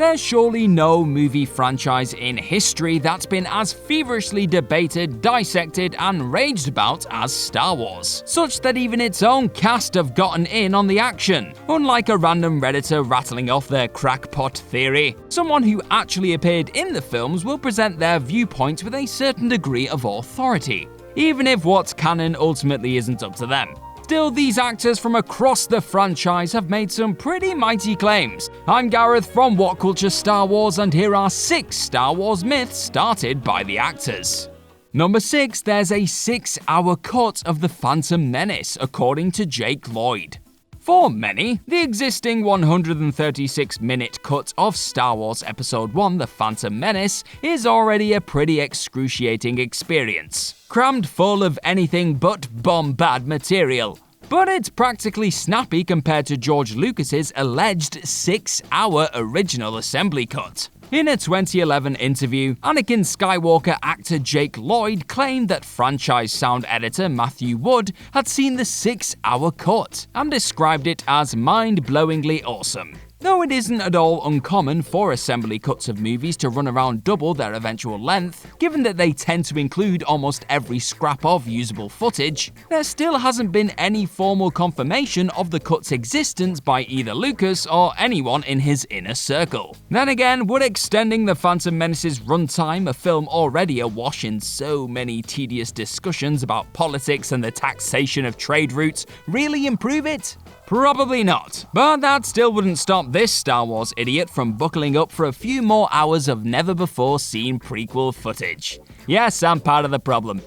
There's surely no movie franchise in history that's been as feverishly debated, dissected, and raged about as Star Wars, such that even its own cast have gotten in on the action. Unlike a random Redditor rattling off their crackpot theory, someone who actually appeared in the films will present their viewpoint with a certain degree of authority, even if what's canon ultimately isn't up to them. Still, these actors from across the franchise have made some pretty mighty claims. I'm Gareth from What Culture Star Wars, and here are 6 Star Wars myths started by the actors. Number 6, there's a 6-hour cut of The Phantom Menace, according to Jake Lloyd. For many, the existing 136-minute cut of Star Wars Episode 1 The Phantom Menace is already a pretty excruciating experience, crammed full of anything but bomb-bad material. But it's practically snappy compared to George Lucas's alleged 6-hour original assembly cut. In a 2011 interview, Anakin Skywalker actor Jake Lloyd claimed that franchise sound editor Matthew Wood had seen the 6-hour cut and described it as mind-blowingly awesome. Though it isn't at all uncommon for assembly cuts of movies to run around double their eventual length, given that they tend to include almost every scrap of usable footage, there still hasn't been any formal confirmation of the cut's existence by either Lucas or anyone in his inner circle. Then again, would extending The Phantom Menace's runtime, a film already awash in so many tedious discussions about politics and the taxation of trade routes, really improve it? Probably not, but that still wouldn't stop this Star Wars idiot from buckling up for a few more hours of never-before-seen prequel footage. Yes, I'm part of the problem.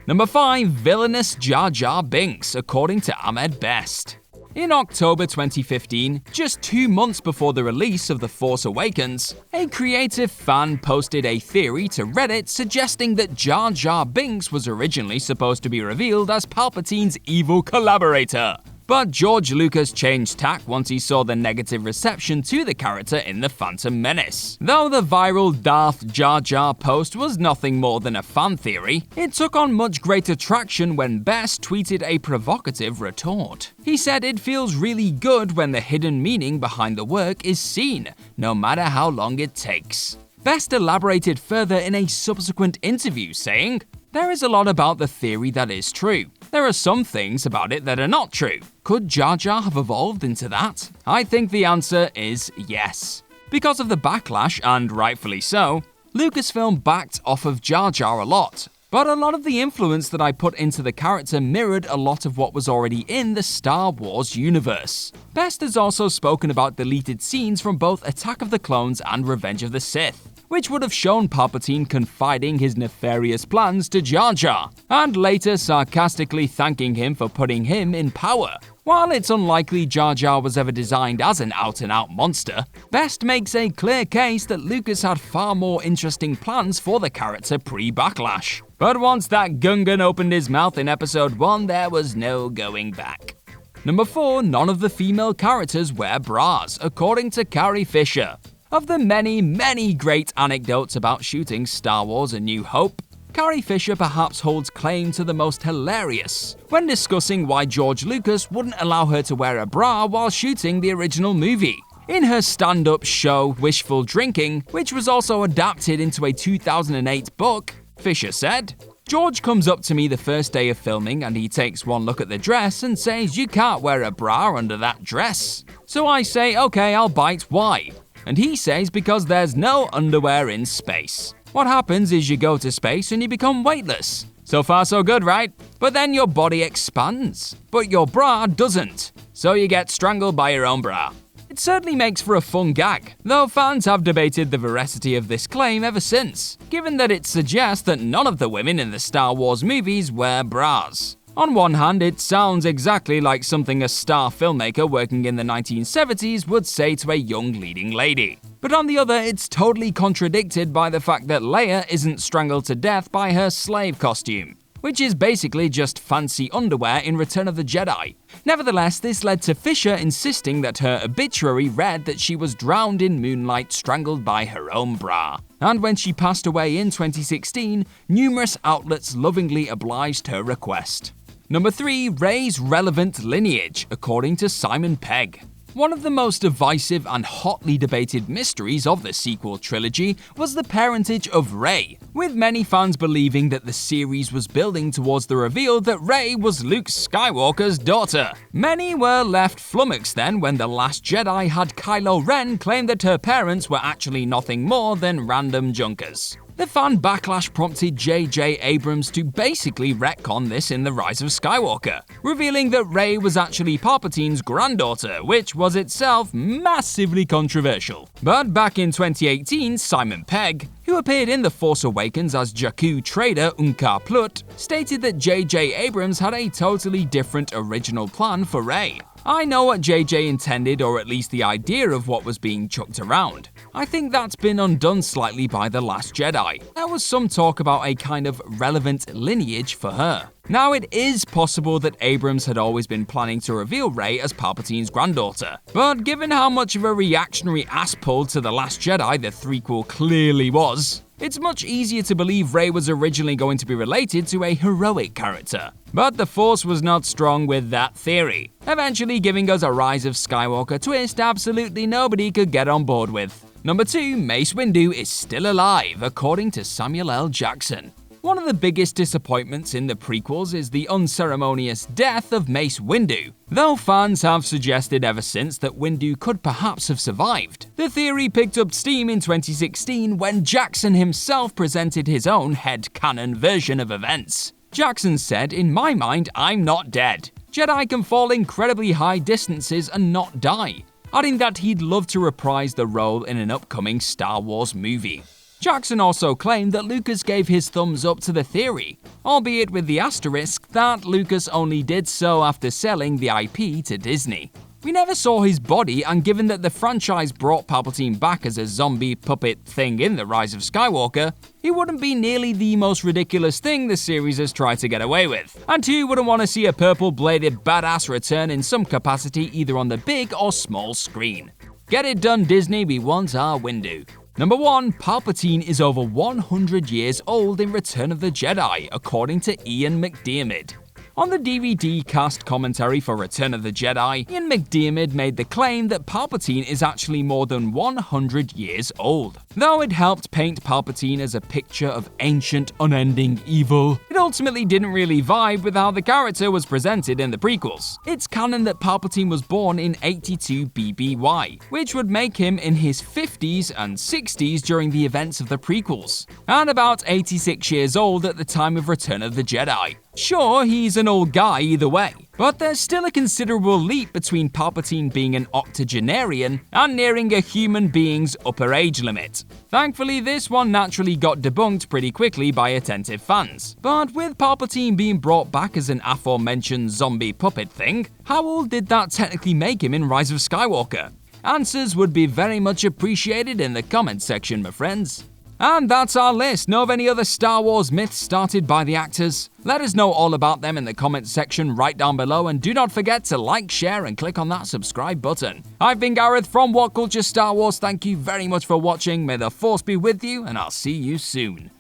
Number 5, villainous Jar Jar Binks, according to Ahmed Best. In October 2015, just 2 months before the release of The Force Awakens, a creative fan posted a theory to Reddit suggesting that Jar Jar Binks was originally supposed to be revealed as Palpatine's evil collaborator. But George Lucas changed tack once he saw the negative reception to the character in The Phantom Menace. Though the viral Darth Jar Jar post was nothing more than a fan theory, it took on much greater traction when Best tweeted a provocative retort. He said it feels really good when the hidden meaning behind the work is seen, no matter how long it takes. Best elaborated further in a subsequent interview, saying, "There is a lot about the theory that is true. There are some things about it that are not true. Could Jar Jar have evolved into that? I think the answer is yes." Because of the backlash, and rightfully so, Lucasfilm backed off of Jar Jar a lot. But a lot of the influence that I put into the character mirrored a lot of what was already in the Star Wars universe. Best has also spoken about deleted scenes from both Attack of the Clones and Revenge of the Sith, which would have shown Palpatine confiding his nefarious plans to Jar Jar, and later sarcastically thanking him for putting him in power. While it's unlikely Jar Jar was ever designed as an out-and-out monster, Best makes a clear case that Lucas had far more interesting plans for the character pre-Backlash. But once that Gungan opened his mouth in Episode 1, there was no going back. Number 4, none of the female characters wear bras, according to Carrie Fisher. Of the many great anecdotes about shooting Star Wars A New Hope, Carrie Fisher perhaps holds claim to the most hilarious, when discussing why George Lucas wouldn't allow her to wear a bra while shooting the original movie. In her stand-up show Wishful Drinking, which was also adapted into a 2008 book, Fisher said, "George comes up to me the first day of filming and he takes one look at the dress and says, 'You can't wear a bra under that dress.' So I say, 'Okay, I'll bite, why?' And he says, 'Because there's no underwear in space. What happens is you go to space and you become weightless.' So far so good, right? But then your body expands, but your bra doesn't. So you get strangled by your own bra." It certainly makes for a fun gag, though fans have debated the veracity of this claim ever since, given that it suggests that none of the women in the Star Wars movies wear bras. On one hand, it sounds exactly like something a star filmmaker working in the 1970s would say to a young leading lady. But on the other, it's totally contradicted by the fact that Leia isn't strangled to death by her slave costume, which is basically just fancy underwear in Return of the Jedi. Nevertheless, this led to Fisher insisting that her obituary read that she was drowned in moonlight strangled by her own bra. And when she passed away in 2016, numerous outlets lovingly obliged her request. Number 3, Rey's relevant lineage, according to Simon Pegg. One of the most divisive and hotly debated mysteries of the sequel trilogy was the parentage of Rey, with many fans believing that the series was building towards the reveal that Rey was Luke Skywalker's daughter. Many were left flummoxed then when The Last Jedi had Kylo Ren claim that her parents were actually nothing more than random junkers. The fan backlash prompted J.J. Abrams to basically retcon this in The Rise of Skywalker, revealing that Rey was actually Palpatine's granddaughter, which was itself massively controversial. But back in 2018, Simon Pegg, who appeared in The Force Awakens as Jakku trader Unkar Plutt, stated that J.J. Abrams had a totally different original plan for Rey. I know what JJ intended, or at least the idea of what was being chucked around. I think that's been undone slightly by The Last Jedi. There was some talk about a kind of relevant lineage for her. Now, it is possible that Abrams had always been planning to reveal Rey as Palpatine's granddaughter, but given how much of a reactionary ass-pull to The Last Jedi the threequel clearly was, it's much easier to believe Rey was originally going to be related to a heroic character. But the Force was not strong with that theory, eventually giving us a Rise of Skywalker twist absolutely nobody could get on board with. Number 2, Mace Windu is still alive, according to Samuel L. Jackson. One of the biggest disappointments in the prequels is the unceremonious death of Mace Windu, though fans have suggested ever since that Windu could perhaps have survived. The theory picked up steam in 2016 when Jackson himself presented his own headcanon version of events. Jackson said, "In my mind, I'm not dead. Jedi can fall incredibly high distances and not die," adding that he'd love to reprise the role in an upcoming Star Wars movie. Jackson also claimed that Lucas gave his thumbs up to the theory, albeit with the asterisk that Lucas only did so after selling the IP to Disney. We never saw his body, and given that the franchise brought Palpatine back as a zombie puppet thing in The Rise of Skywalker, it wouldn't be nearly the most ridiculous thing the series has tried to get away with. And who wouldn't want to see a purple-bladed badass return in some capacity either on the big or small screen? Get it done, Disney, we want our Windu. Number 1, Palpatine is over 100 years old in Return of the Jedi, according to Ian McDiarmid. On the DVD cast commentary for Return of the Jedi, Ian McDiarmid made the claim that Palpatine is actually more than 100 years old. Though it helped paint Palpatine as a picture of ancient, unending evil, it ultimately didn't really vibe with how the character was presented in the prequels. It's canon that Palpatine was born in 82 BBY, which would make him in his 50s and 60s during the events of the prequels, and about 86 years old at the time of Return of the Jedi. Sure, he's an old guy either way, but there's still a considerable leap between Palpatine being an octogenarian and nearing a human being's upper age limit. Thankfully, this one naturally got debunked pretty quickly by attentive fans. But with Palpatine being brought back as an aforementioned zombie puppet thing, how old did that technically make him in Rise of Skywalker? Answers would be very much appreciated in the comments section, my friends. And that's our list. Know of any other Star Wars myths started by the actors? Let us know all about them in the comments section right down below, and do not forget to like, share, and click on that subscribe button. I've been Gareth from What Culture Star Wars. Thank you very much for watching. May the Force be with you, and I'll see you soon.